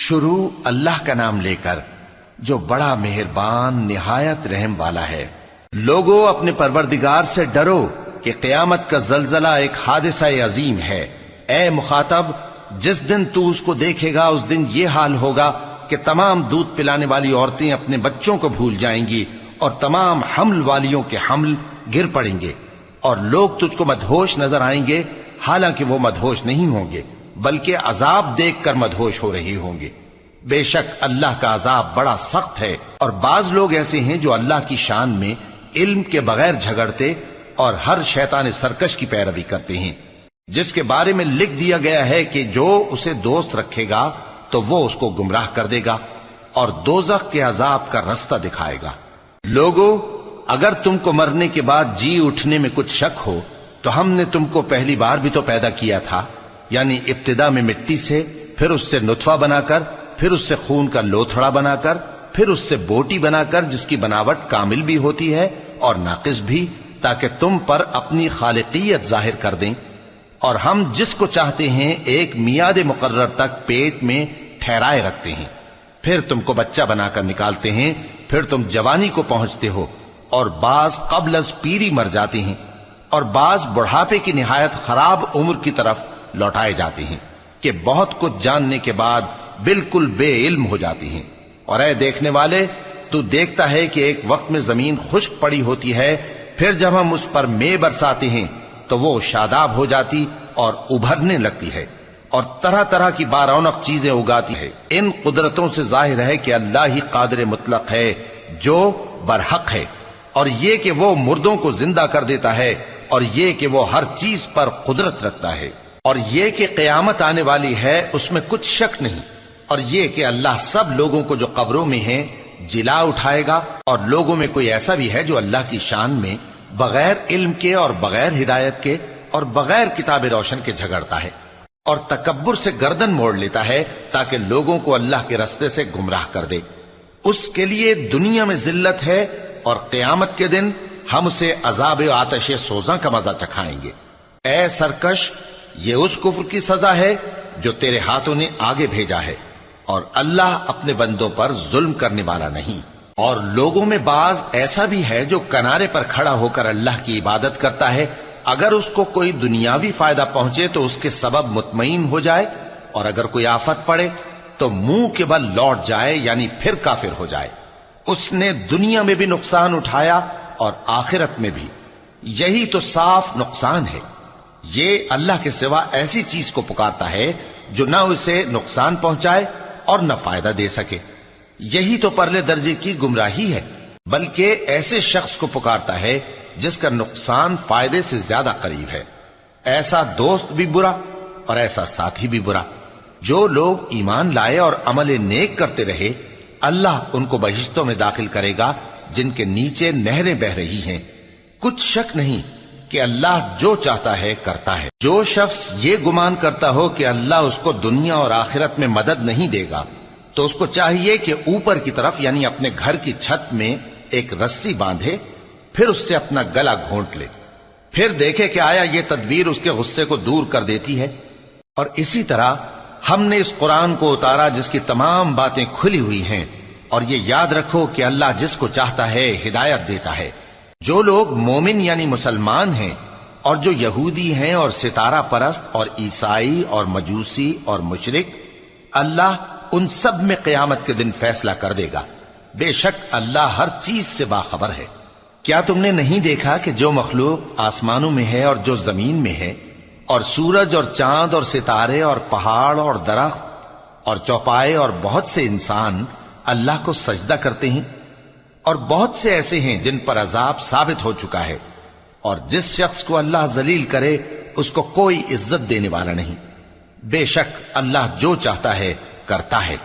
شروع اللہ کا نام لے کر جو بڑا مہربان نہایت رحم والا ہے۔ لوگو اپنے پروردگار سے ڈرو کہ قیامت کا زلزلہ ایک حادثہ عظیم ہے۔ اے مخاطب، جس دن تو اس کو دیکھے گا اس دن یہ حال ہوگا کہ تمام دودھ پلانے والی عورتیں اپنے بچوں کو بھول جائیں گی اور تمام حمل والیوں کے حمل گر پڑیں گے، اور لوگ تجھ کو مدہوش نظر آئیں گے، حالانکہ وہ مدہوش نہیں ہوں گے بلکہ عذاب دیکھ کر مدہوش ہو رہے ہوں گے۔ بے شک اللہ کا عذاب بڑا سخت ہے۔ اور بعض لوگ ایسے ہیں جو اللہ کی شان میں علم کے بغیر جھگڑتے اور ہر شیطان سرکش کی پیروی کرتے ہیں، جس کے بارے میں لکھ دیا گیا ہے کہ جو اسے دوست رکھے گا تو وہ اس کو گمراہ کر دے گا اور دوزخ کے عذاب کا رستہ دکھائے گا۔ لوگو، اگر تم کو مرنے کے بعد جی اٹھنے میں کچھ شک ہو تو ہم نے تم کو پہلی بار بھی تو پیدا کیا تھا، یعنی ابتدا میں مٹی سے، پھر اس سے نطفہ بنا کر، پھر اس سے خون کا لوتھڑا بنا کر، پھر اس سے بوٹی بنا کر جس کی بناوٹ کامل بھی ہوتی ہے اور ناقص بھی، تاکہ تم پر اپنی خالقیت ظاہر کر دیں۔ اور ہم جس کو چاہتے ہیں ایک میعاد مقرر تک پیٹ میں ٹھہرائے رکھتے ہیں، پھر تم کو بچہ بنا کر نکالتے ہیں، پھر تم جوانی کو پہنچتے ہو، اور بعض قبل از پیری مر جاتے ہیں، اور بعض بڑھاپے کی نہایت خراب عمر کی طرف لوٹائے جاتے ہیں کہ بہت کچھ جاننے کے بعد بالکل بے علم ہو جاتی ہیں۔ اور اے دیکھنے والے، تو دیکھتا ہے کہ ایک وقت میں زمین خشک پڑی ہوتی ہے، پھر جب ہم اس پر مے برساتے ہیں تو وہ شاداب ہو جاتی اور ابھرنے لگتی ہے اور طرح طرح کی بارونق چیزیں اگاتی ہے۔ ان قدرتوں سے ظاہر ہے کہ اللہ ہی قادر مطلق ہے جو برحق ہے، اور یہ کہ وہ مردوں کو زندہ کر دیتا ہے، اور یہ کہ وہ ہر چیز پر قدرت رکھتا ہے، اور یہ کہ قیامت آنے والی ہے اس میں کچھ شک نہیں، اور یہ کہ اللہ سب لوگوں کو جو قبروں میں ہیں جلا اٹھائے گا۔ اور لوگوں میں کوئی ایسا بھی ہے جو اللہ کی شان میں بغیر علم کے اور بغیر ہدایت کے اور بغیر کتاب روشن کے جھگڑتا ہے اور تکبر سے گردن موڑ لیتا ہے تاکہ لوگوں کو اللہ کے رستے سے گمراہ کر دے۔ اس کے لیے دنیا میں ذلت ہے، اور قیامت کے دن ہم اسے عذاب آتش سوزاں کا مزہ چکھائیں گے۔ اے سرکش، یہ اس کفر کی سزا ہے جو تیرے ہاتھوں نے آگے بھیجا ہے، اور اللہ اپنے بندوں پر ظلم کرنے والا نہیں۔ اور لوگوں میں بعض ایسا بھی ہے جو کنارے پر کھڑا ہو کر اللہ کی عبادت کرتا ہے، اگر اس کو کوئی دنیاوی فائدہ پہنچے تو اس کے سبب مطمئن ہو جائے، اور اگر کوئی آفت پڑے تو منہ کے بل لوٹ جائے، یعنی پھر کافر ہو جائے۔ اس نے دنیا میں بھی نقصان اٹھایا اور آخرت میں بھی، یہی تو صاف نقصان ہے۔ یہ اللہ کے سوا ایسی چیز کو پکارتا ہے جو نہ اسے نقصان پہنچائے اور نہ فائدہ دے سکے، یہی تو پرلے درجے کی گمراہی ہے۔ بلکہ ایسے شخص کو پکارتا ہے جس کا نقصان فائدے سے زیادہ قریب ہے۔ ایسا دوست بھی برا اور ایسا ساتھی بھی برا۔ جو لوگ ایمان لائے اور عمل نیک کرتے رہے، اللہ ان کو بہشتوں میں داخل کرے گا جن کے نیچے نہریں بہ رہی ہیں۔ کچھ شک نہیں کہ اللہ جو چاہتا ہے کرتا ہے۔ جو شخص یہ گمان کرتا ہو کہ اللہ اس کو دنیا اور آخرت میں مدد نہیں دے گا تو اس کو چاہیے کہ اوپر کی طرف یعنی اپنے گھر کی چھت میں ایک رسی باندھے، پھر اس سے اپنا گلا گھونٹ لے، پھر دیکھے کہ آیا یہ تدبیر اس کے غصے کو دور کر دیتی ہے۔ اور اسی طرح ہم نے اس قرآن کو اتارا جس کی تمام باتیں کھلی ہوئی ہیں، اور یہ یاد رکھو کہ اللہ جس کو چاہتا ہے ہدایت دیتا ہے۔ جو لوگ مومن یعنی مسلمان ہیں اور جو یہودی ہیں اور ستارہ پرست اور عیسائی اور مجوسی اور مشرک، اللہ ان سب میں قیامت کے دن فیصلہ کر دے گا۔ بے شک اللہ ہر چیز سے باخبر ہے۔ کیا تم نے نہیں دیکھا کہ جو مخلوق آسمانوں میں ہے اور جو زمین میں ہے، اور سورج اور چاند اور ستارے اور پہاڑ اور درخت اور چوپائے اور بہت سے انسان اللہ کو سجدہ کرتے ہیں، اور بہت سے ایسے ہیں جن پر عذاب ثابت ہو چکا ہے، اور جس شخص کو اللہ ذلیل کرے اس کو کوئی عزت دینے والا نہیں۔ بے شک اللہ جو چاہتا ہے کرتا ہے۔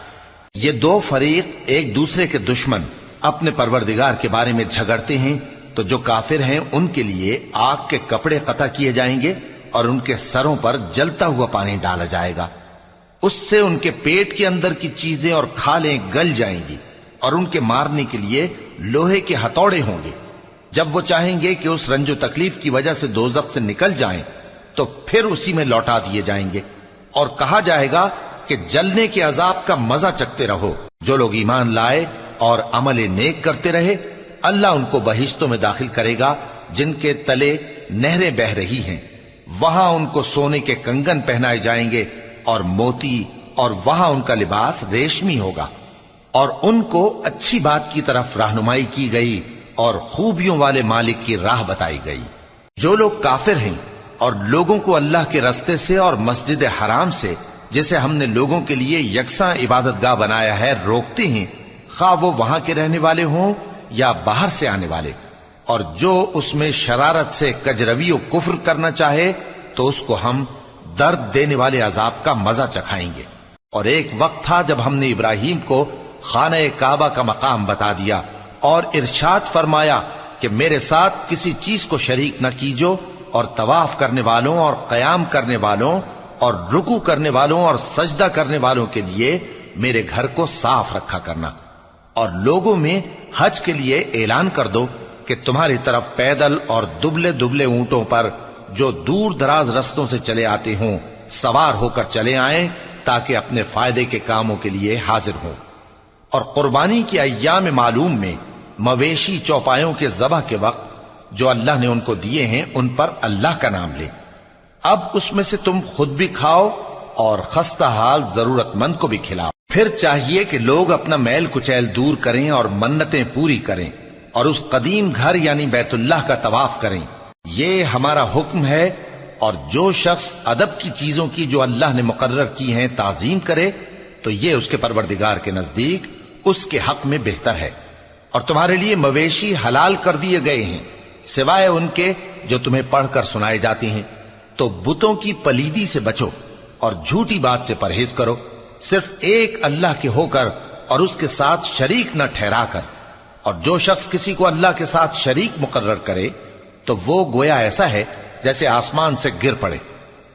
یہ دو فریق ایک دوسرے کے دشمن اپنے پروردگار کے بارے میں جھگڑتے ہیں، تو جو کافر ہیں ان کے لیے آگ کے کپڑے قطع کیے جائیں گے اور ان کے سروں پر جلتا ہوا پانی ڈالا جائے گا، اس سے ان کے پیٹ کے اندر کی چیزیں اور کھالیں گل جائیں گی، اور ان کے مارنے کے لیے لوہے کے ہتھوڑے ہوں گے۔ جب وہ چاہیں گے کہ اس رنج و تکلیف کی وجہ سے دوزخ سے نکل جائیں تو پھر اسی میں لوٹا دیے جائیں گے، اور کہا جائے گا کہ جلنے کے عذاب کا مزہ چکھتے رہو۔ جو لوگ ایمان لائے اور عمل نیک کرتے رہے، اللہ ان کو بہشتوں میں داخل کرے گا جن کے تلے نہریں بہ رہی ہیں، وہاں ان کو سونے کے کنگن پہنائے جائیں گے اور موتی، اور وہاں ان کا لباس ریشمی ہوگا، اور ان کو اچھی بات کی طرف رہنمائی کی گئی اور خوبیوں والے مالک کی راہ بتائی گئی۔ جو لوگ کافر ہیں اور لوگوں کو اللہ کے رستے سے اور مسجد حرام سے، جسے ہم نے لوگوں کے لیے یکساں عبادت گاہ بنایا ہے، روکتے ہیں، خواہ وہ وہاں کے رہنے والے ہوں یا باہر سے آنے والے، اور جو اس میں شرارت سے کجروی و کفر کرنا چاہے تو اس کو ہم درد دینے والے عذاب کا مزہ چکھائیں گے۔ اور ایک وقت تھا جب ہم نے ابراہیم کو خانہ کعبہ کا مقام بتا دیا اور ارشاد فرمایا کہ میرے ساتھ کسی چیز کو شریک نہ کیجو، اور طواف کرنے والوں اور قیام کرنے والوں اور رکوع کرنے والوں اور سجدہ کرنے والوں کے لیے میرے گھر کو صاف رکھا کرنا، اور لوگوں میں حج کے لیے اعلان کر دو کہ تمہاری طرف پیدل اور دبلے دبلے اونٹوں پر جو دور دراز رستوں سے چلے آتے ہوں سوار ہو کر چلے آئیں، تاکہ اپنے فائدے کے کاموں کے لیے حاضر ہوں۔ اور قربانی کی ایام معلوم میں مویشی چوپایوں کے ذبح کے وقت جو اللہ نے ان کو دیے ہیں ان پر اللہ کا نام لے۔ اب اس میں سے تم خود بھی کھاؤ اور خستہ حال ضرورت مند کو بھی کھلاؤ۔ پھر چاہیے کہ لوگ اپنا میل کچیل دور کریں اور منتیں پوری کریں اور اس قدیم گھر یعنی بیت اللہ کا طواف کریں، یہ ہمارا حکم ہے۔ اور جو شخص ادب کی چیزوں کی جو اللہ نے مقرر کی ہیں تعظیم کرے تو یہ اس کے پروردگار کے نزدیک اس کے حق میں بہتر ہے۔ اور تمہارے لیے مویشی حلال کر دیے گئے ہیں سوائے ان کے جو تمہیں پڑھ کر سنائے جاتے ہیں، تو بتوں کی پلیدی سے بچو اور جھوٹی بات سے پرہیز کرو، صرف ایک اللہ کے ہو کر اور اس کے ساتھ شریک نہ ٹھہرا کر۔ اور جو شخص کسی کو اللہ کے ساتھ شریک مقرر کرے تو وہ گویا ایسا ہے جیسے آسمان سے گر پڑے،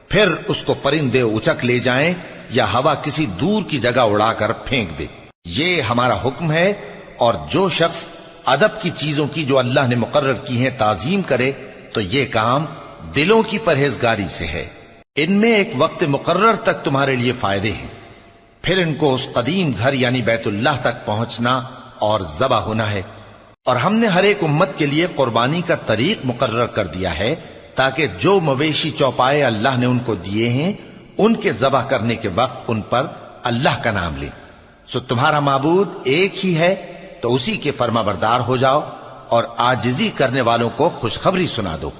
پھر اس کو پرندے اچک لے جائیں یا ہوا کسی دور کی جگہ اڑا کر پھینک دے۔ یہ ہمارا حکم ہے۔ اور جو شخص ادب کی چیزوں کی جو اللہ نے مقرر کی ہیں تعظیم کرے تو یہ کام دلوں کی پرہیزگاری سے ہے۔ ان میں ایک وقت مقرر تک تمہارے لیے فائدے ہیں، پھر ان کو اس قدیم گھر یعنی بیت اللہ تک پہنچنا اور ذبح ہونا ہے۔ اور ہم نے ہر ایک امت کے لیے قربانی کا طریق مقرر کر دیا ہے تاکہ جو مویشی چوپائے اللہ نے ان کو دیے ہیں ان کے ذبح کرنے کے وقت ان پر اللہ کا نام لیں۔ سو تمہارا معبود ایک ہی ہے تو اسی کے فرما بردار ہو جاؤ اور عاجزی کرنے والوں کو خوشخبری سنا دو۔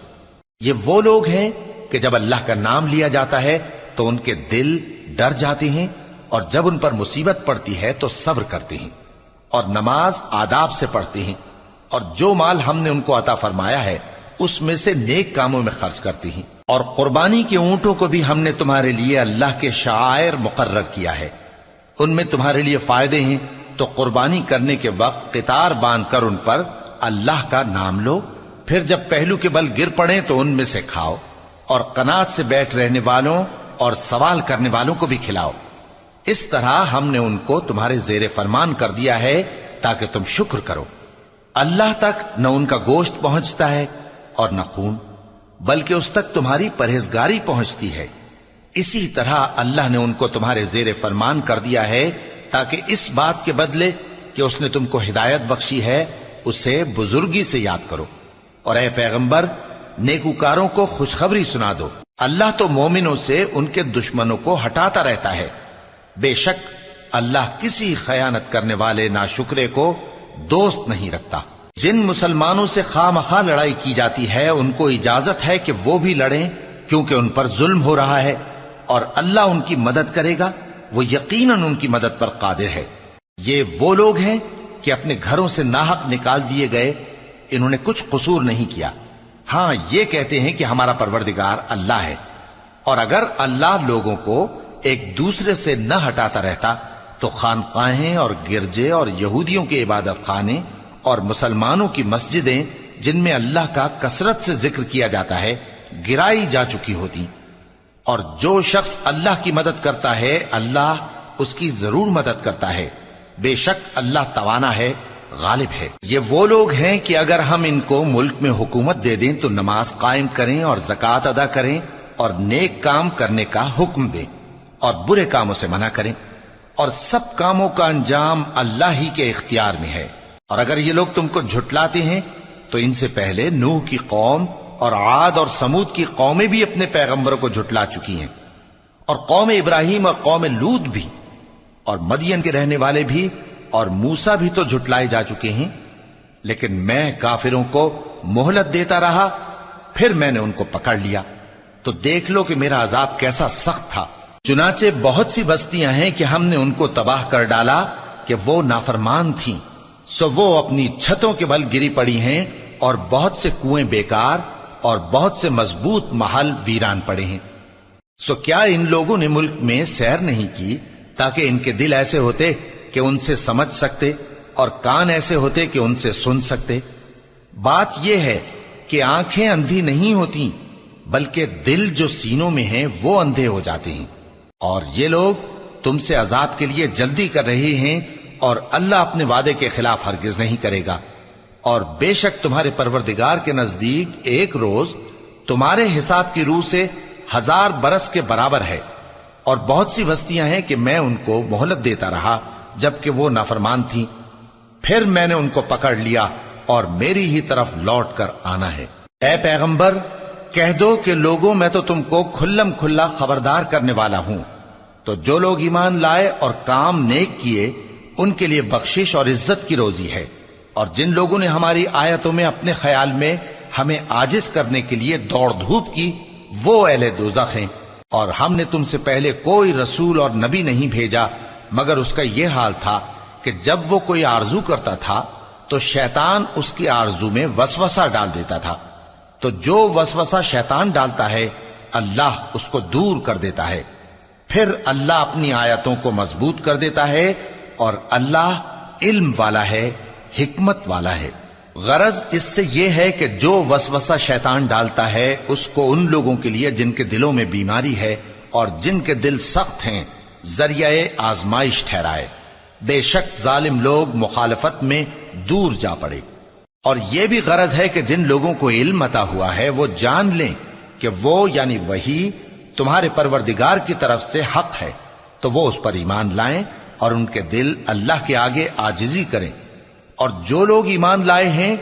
یہ وہ لوگ ہیں کہ جب اللہ کا نام لیا جاتا ہے تو ان کے دل ڈر جاتے ہیں، اور جب ان پر مصیبت پڑتی ہے تو صبر کرتے ہیں اور نماز آداب سے پڑھتے ہیں، اور جو مال ہم نے ان کو عطا فرمایا ہے اس میں سے نیک کاموں میں خرچ کرتے ہیں۔ اور قربانی کے اونٹوں کو بھی ہم نے تمہارے لیے اللہ کے شعائر مقرر کیا ہے، ان میں تمہارے لیے فائدے ہیں، تو قربانی کرنے کے وقت قطار باندھ کر ان پر اللہ کا نام لو، پھر جب پہلو کے بل گر پڑیں تو ان میں سے کھاؤ، اور قناعت سے بیٹھ رہنے والوں اور سوال کرنے والوں کو بھی کھلاؤ۔ اس طرح ہم نے ان کو تمہارے زیر فرمان کر دیا ہے تاکہ تم شکر کرو۔ اللہ تک نہ ان کا گوشت پہنچتا ہے اور نہ خون، بلکہ اس تک تمہاری پرہیزگاری پہنچتی ہے۔ اسی طرح اللہ نے ان کو تمہارے زیر فرمان کر دیا ہے تاکہ اس بات کے بدلے کہ اس نے تم کو ہدایت بخشی ہے اسے بزرگی سے یاد کرو۔ اور اے پیغمبر، نیکوکاروں کو خوشخبری سنا دو، اللہ تو مومنوں سے ان کے دشمنوں کو ہٹاتا رہتا ہے۔ بے شک اللہ کسی خیانت کرنے والے ناشکرے کو دوست نہیں رکھتا۔ جن مسلمانوں سے خواہ مخواہ لڑائی کی جاتی ہے ان کو اجازت ہے کہ وہ بھی لڑیں، کیونکہ ان پر ظلم ہو رہا ہے، اور اللہ ان کی مدد کرے گا، وہ یقیناً ان کی مدد پر قادر ہے۔ یہ وہ لوگ ہیں کہ اپنے گھروں سے ناحق نکال دیے گئے، انہوں نے کچھ قصور نہیں کیا، ہاں یہ کہتے ہیں کہ ہمارا پروردگار اللہ ہے۔ اور اگر اللہ لوگوں کو ایک دوسرے سے نہ ہٹاتا رہتا تو خانقاہیں اور گرجے اور یہودیوں کے عبادت خانے اور مسلمانوں کی مسجدیں جن میں اللہ کا کثرت سے ذکر کیا جاتا ہے گرائی جا چکی ہوتی۔ اور جو شخص اللہ کی مدد کرتا ہے اللہ اس کی ضرور مدد کرتا ہے، بے شک اللہ توانا ہے، غالب ہے۔ یہ وہ لوگ ہیں کہ اگر ہم ان کو ملک میں حکومت دے دیں تو نماز قائم کریں اور زکوٰۃ ادا کریں اور نیک کام کرنے کا حکم دیں، اور برے کاموں سے منع کریں، اور سب کاموں کا انجام اللہ ہی کے اختیار میں ہے۔ اور اگر یہ لوگ تم کو جھٹلاتے ہیں تو ان سے پہلے نوح کی قوم اور عاد اور سمود کی قومیں بھی اپنے پیغمبروں کو جھٹلا چکی ہیں، اور قوم ابراہیم اور قوم لوط بھی، اور مدین کے رہنے والے بھی، اور موسیٰ بھی تو جھٹلائے جا چکے ہیں۔ لیکن میں کافروں کو مہلت دیتا رہا، پھر میں نے ان کو پکڑ لیا، تو دیکھ لو کہ میرا عذاب کیسا سخت تھا۔ چنانچہ بہت سی بستیاں ہیں کہ ہم نے ان کو تباہ کر ڈالا کہ وہ نافرمان تھیں، سو وہ اپنی چھتوں کے بل گری پڑی ہیں، اور بہت سے کنویں بیکار اور بہت سے مضبوط محل ویران پڑے ہیں۔ سو کیا ان لوگوں نے ملک میں سیر نہیں کی تاکہ ان کے دل ایسے ہوتے کہ ان سے سمجھ سکتے، اور کان ایسے ہوتے کہ ان سے سن سکتے؟ بات یہ ہے کہ آنکھیں اندھی نہیں ہوتی، بلکہ دل جو سینوں میں ہیں وہ اندھے ہو جاتے ہیں۔ اور یہ لوگ تم سے عذاب کے لیے جلدی کر رہے ہیں، اور اللہ اپنے وعدے کے خلاف ہرگز نہیں کرے گا۔ اور بے شک تمہارے پروردگار کے نزدیک ایک روز تمہارے حساب کی روح سے 1000 برس کے برابر ہے۔ اور بہت سی بستیاں ہیں کہ میں ان کو مہلت دیتا رہا جبکہ وہ نافرمان تھیں، پھر میں نے ان کو پکڑ لیا، اور میری ہی طرف لوٹ کر آنا ہے۔ اے پیغمبر، کہہ دو کہ لوگوں میں تو تم کو کھلم کھلا خبردار کرنے والا ہوں، تو جو لوگ ایمان لائے اور کام نیک کیے ان کے لیے بخشش اور عزت کی روزی ہے، اور جن لوگوں نے ہماری آیتوں میں اپنے خیال میں ہمیں عاجز کرنے کے لیے دوڑ دھوپ کی، وہ اہل دوزخ ہیں۔ اور ہم نے تم سے پہلے کوئی رسول اور نبی نہیں بھیجا مگر اس کا یہ حال تھا کہ جب وہ کوئی آرزو کرتا تھا تو شیطان اس کی آرزو میں وسوسہ ڈال دیتا تھا، تو جو وسوسہ شیطان ڈالتا ہے اللہ اس کو دور کر دیتا ہے، پھر اللہ اپنی آیتوں کو مضبوط کر دیتا ہے، اور اللہ علم والا ہے، حکمت والا ہے۔ غرض اس سے یہ ہے کہ جو وسوسہ شیطان ڈالتا ہے اس کو ان لوگوں کے لیے جن کے دلوں میں بیماری ہے اور جن کے دل سخت ہیں ذریعہ آزمائش ٹھہرائے۔ بے شک ظالم لوگ مخالفت میں دور جا پڑے۔ اور یہ بھی غرض ہے کہ جن لوگوں کو علم عطا ہوا ہے وہ جان لیں کہ وہ یعنی وحی تمہارے پروردگار کی طرف سے حق ہے، تو وہ اس پر ایمان لائیں اور ان کے دل اللہ کے آگے عاجزی کریں۔ اور جو لوگ ایمان لائے ہیں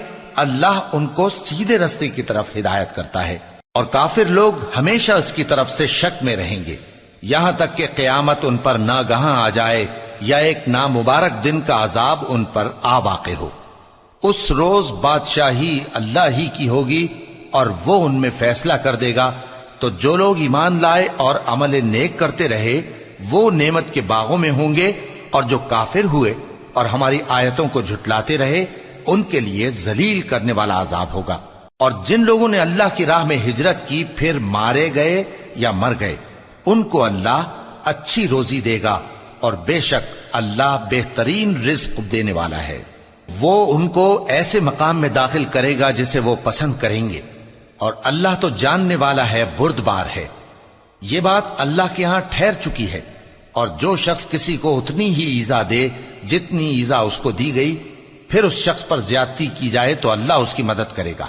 اللہ ان کو سیدھے رستے کی طرف ہدایت کرتا ہے، اور کافر لوگ ہمیشہ اس کی طرف سے شک میں رہیں گے، یہاں تک کہ قیامت ان پر ناگہاں آ جائے یا ایک نامبارک دن کا عذاب ان پر آ واقع ہو۔ اس روز بادشاہی اللہ ہی کی ہوگی اور وہ ان میں فیصلہ کر دے گا، تو جو لوگ ایمان لائے اور عمل نیک کرتے رہے وہ نعمت کے باغوں میں ہوں گے، اور جو کافر ہوئے اور ہماری آیتوں کو جھٹلاتے رہے ان کے لیے ذلیل کرنے والا عذاب ہوگا۔ اور جن لوگوں نے اللہ کی راہ میں ہجرت کی پھر مارے گئے یا مر گئے ان کو اللہ اچھی روزی دے گا، اور بے شک اللہ بہترین رزق دینے والا ہے۔ وہ ان کو ایسے مقام میں داخل کرے گا جسے وہ پسند کریں گے، اور اللہ تو جاننے والا ہے، بردبار ہے۔ یہ بات اللہ کے ہاں ٹھہر چکی ہے، اور جو شخص کسی کو اتنی ہی ایذا دے جتنی ایذا اس کو دی گئی، پھر اس شخص پر زیادتی کی جائے تو اللہ اس کی مدد کرے گا۔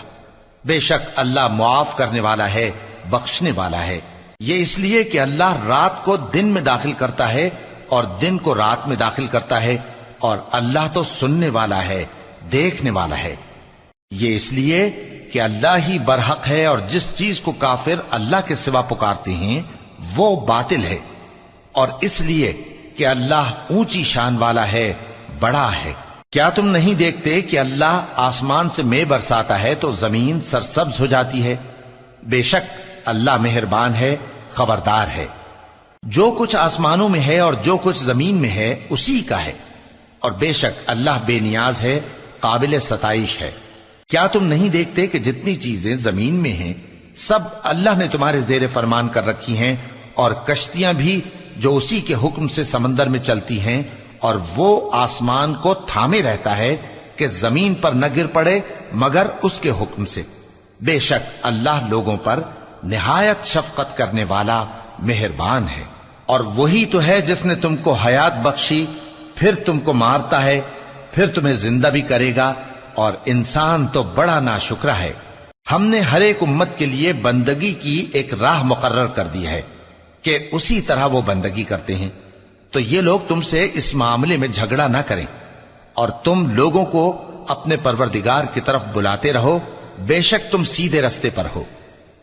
بے شک اللہ معاف کرنے والا ہے، بخشنے والا ہے۔ یہ اس لیے کہ اللہ رات کو دن میں داخل کرتا ہے اور دن کو رات میں داخل کرتا ہے، اور اللہ تو سننے والا ہے، دیکھنے والا ہے۔ یہ اس لیے کہ اللہ ہی برحق ہے، اور جس چیز کو کافر اللہ کے سوا پکارتے ہیں وہ باطل ہے، اور اس لیے کہ اللہ اونچی شان والا ہے، بڑا ہے۔ کیا تم نہیں دیکھتے کہ اللہ آسمان سے مے برساتا ہے تو زمین سرسبز ہو جاتی ہے؟ بے شک اللہ مہربان ہے، خبردار ہے۔ جو کچھ آسمانوں میں ہے اور جو کچھ زمین میں ہے اسی کا ہے، اور بے شک اللہ بے نیاز ہے، قابل ستائش ہے۔ کیا تم نہیں دیکھتے کہ جتنی چیزیں زمین میں ہیں سب اللہ نے تمہارے زیر فرمان کر رکھی ہیں، اور کشتیاں بھی جو اسی کے حکم سے سمندر میں چلتی ہیں، اور وہ آسمان کو تھامے رہتا ہے کہ زمین پر نہ گر پڑے مگر اس کے حکم سے۔ بے شک اللہ لوگوں پر نہایت شفقت کرنے والا مہربان ہے۔ اور وہی تو ہے جس نے تم کو حیات بخشی، پھر تم کو مارتا ہے، پھر تمہیں زندہ بھی کرے گا، اور انسان تو بڑا ناشکرا ہے۔ ہم نے ہر ایک امت کے لیے بندگی کی ایک راہ مقرر کر دی ہے، کہ اسی طرح وہ بندگی کرتے ہیں، تو یہ لوگ تم سے اس معاملے میں جھگڑا نہ کریں، اور تم لوگوں کو اپنے پروردگار کی طرف بلاتے رہو، بے شک تم سیدھے رستے پر ہو۔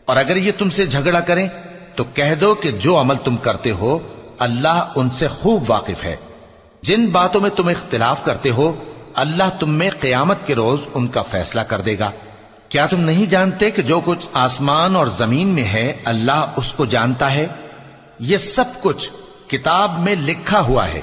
اور اگر یہ تم سے جھگڑا کریں تو کہہ دو کہ جو عمل تم کرتے ہو اللہ ان سے خوب واقف ہے۔ جن باتوں میں تم اختلاف کرتے ہو اللہ تم میں قیامت کے روز ان کا فیصلہ کر دے گا۔ کیا تم نہیں جانتے کہ جو کچھ آسمان اور زمین میں ہے اللہ اس کو جانتا ہے؟ یہ سب کچھ کتاب میں لکھا ہوا ہے،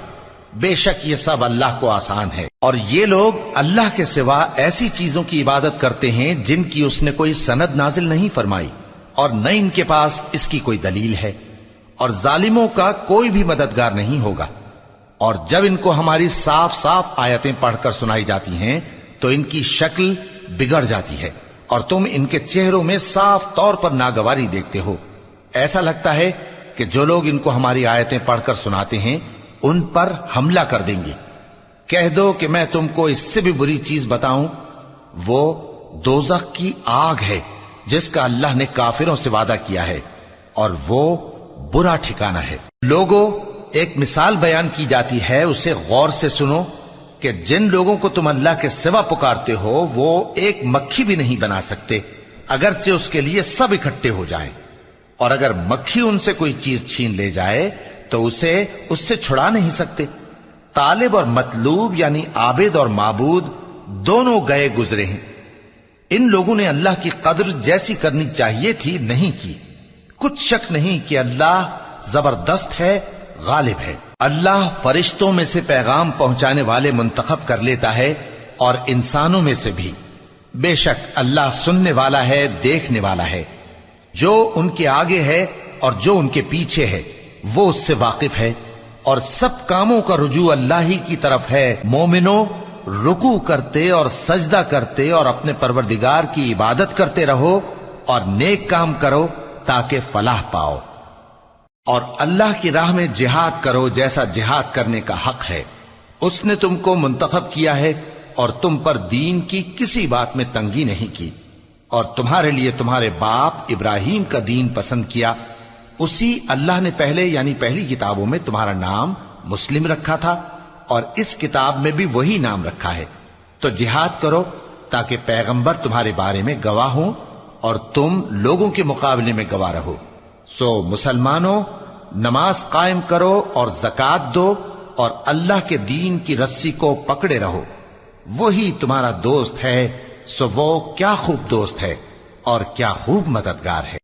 بے شک یہ سب اللہ کو آسان ہے۔ اور یہ لوگ اللہ کے سوا ایسی چیزوں کی عبادت کرتے ہیں جن کی اس نے کوئی سند نازل نہیں فرمائی، اور نہ ان کے پاس اس کی کوئی دلیل ہے، اور ظالموں کا کوئی بھی مددگار نہیں ہوگا۔ اور جب ان کو ہماری صاف صاف آیتیں پڑھ کر سنائی جاتی ہیں تو ان کی شکل بگڑ جاتی ہے، اور تم ان کے چہروں میں صاف طور پر ناگواری دیکھتے ہو۔ ایسا لگتا ہے کہ جو لوگ ان کو ہماری آیتیں پڑھ کر سناتے ہیں ان پر حملہ کر دیں گے۔ کہہ دو کہ میں تم کو اس سے بھی بری چیز بتاؤں، وہ دوزخ کی آگ ہے جس کا اللہ نے کافروں سے وعدہ کیا ہے، اور وہ برا ٹھکانہ ہے۔ لوگوں، ایک مثال بیان کی جاتی ہے، اسے غور سے سنو کہ جن لوگوں کو تم اللہ کے سوا پکارتے ہو وہ ایک مکھی بھی نہیں بنا سکتے اگرچہ اس کے لیے سب اکٹھے ہو جائیں، اور اگر مکھی ان سے کوئی چیز چھین لے جائے تو اسے اس سے چھڑا نہیں سکتے۔ طالب اور مطلوب یعنی عابد اور معبود دونوں گئے گزرے ہیں۔ ان لوگوں نے اللہ کی قدر جیسی کرنی چاہیے تھی نہیں کی۔ کچھ شک نہیں کہ اللہ زبردست ہے، غالب ہے۔ اللہ فرشتوں میں سے پیغام پہنچانے والے منتخب کر لیتا ہے اور انسانوں میں سے بھی۔ بے شک اللہ سننے والا ہے، دیکھنے والا ہے۔ جو ان کے آگے ہے اور جو ان کے پیچھے ہے وہ اس سے واقف ہے، اور سب کاموں کا رجوع اللہ ہی کی طرف ہے۔ مومنوں، رکوع کرتے اور سجدہ کرتے اور اپنے پروردگار کی عبادت کرتے رہو اور نیک کام کرو تاکہ فلاح پاؤ، اور اللہ کی راہ میں جہاد کرو جیسا جہاد کرنے کا حق ہے۔ اس نے تم کو منتخب کیا ہے اور تم پر دین کی کسی بات میں تنگی نہیں کی، اور تمہارے لیے تمہارے باپ ابراہیم کا دین پسند کیا۔ اسی اللہ نے پہلے یعنی پہلی کتابوں میں تمہارا نام مسلم رکھا تھا، اور اس کتاب میں بھی وہی نام رکھا ہے۔ تو جہاد کرو تاکہ پیغمبر تمہارے بارے میں گواہ ہوں اور تم لوگوں کے مقابلے میں گواہ رہو۔ سو مسلمانوں، نماز قائم کرو اور زکوٰۃ دو اور اللہ کے دین کی رسی کو پکڑے رہو، وہی تمہارا دوست ہے۔ سو وہ کیا خوب دوست ہے اور کیا خوب مددگار ہے۔